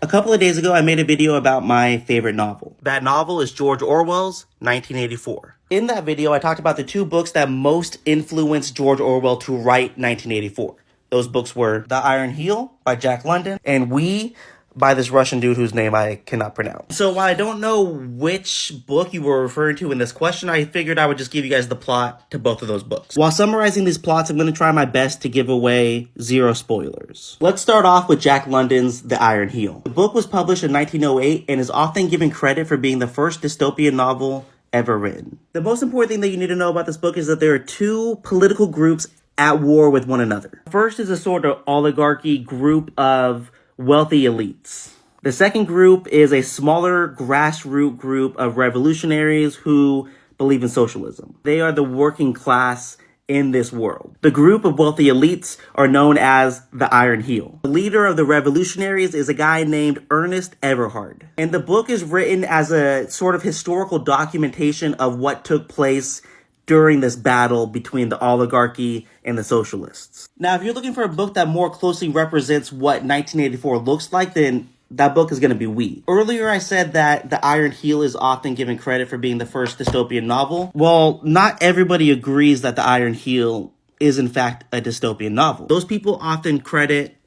couple of days ago, I made a video about my favorite novel. That novel is George Orwell's 1984. In that video, I talked about the two books that most influenced George Orwell to write 1984. Those books were The Iron Heel by Jack London and We by this Russian dude whose name I cannot pronounce. So while I don't know which book you were referring to in this question, I figured I would just give you guys the plot to both of those books. While summarizing these plots, I'm going to try my best to give away zero spoilers. Let's start off with Jack London's The Iron Heel. The book was published in 1908 and is often given credit for being the first dystopian novel ever written. The most important thing that you need to know about this book is that there are two political groups at war with one another. First is a sort of oligarchy group of wealthy elites. The second group is a smaller grassroots group of revolutionaries who believe in socialism. They are the working class in this world. The group of wealthy elites are known as the Iron Heel. The leader of the revolutionaries is a guy named Ernest Everhard. And the book is written as a sort of historical documentation of what took place during this battle between the oligarchy and the socialists. Now, if you're looking for a book that more closely represents what 1984 looks like, then that book is going to be We. Earlier, I said that The Iron Heel is often given credit for being the first dystopian novel. Well, not everybody agrees that The Iron Heel is in fact a dystopian novel. Those people often credit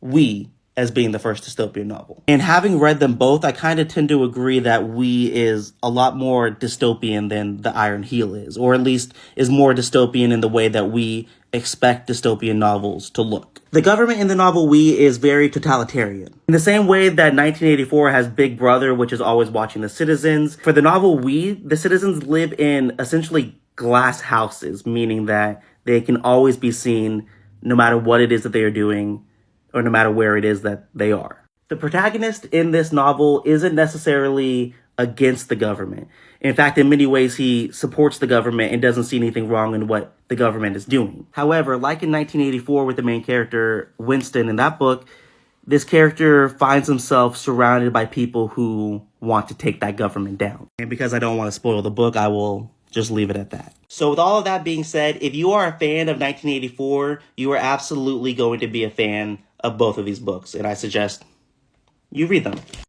We as being the first dystopian novel. And having read them both, I kind of tend to agree that We is a lot more dystopian than The Iron Heel is, or at least is more dystopian in the way that we expect dystopian novels to look. The government in the novel We is very totalitarian. In the same way that 1984 has Big Brother, which is always watching the citizens, for the novel We, the citizens live in essentially glass houses, meaning that they can always be seen no matter what it is that they are doing, or no matter where it is that they are. The protagonist in this novel isn't necessarily against the government. In fact, in many ways, he supports the government and doesn't see anything wrong in what the government is doing. However, like in 1984 with the main character, Winston, in that book, this character finds himself surrounded by people who want to take that government down. And because I don't want to spoil the book, I will just leave it at that. So with all of that being said, if you are a fan of 1984, you are absolutely going to be a fan of both of these books, and I suggest you read them.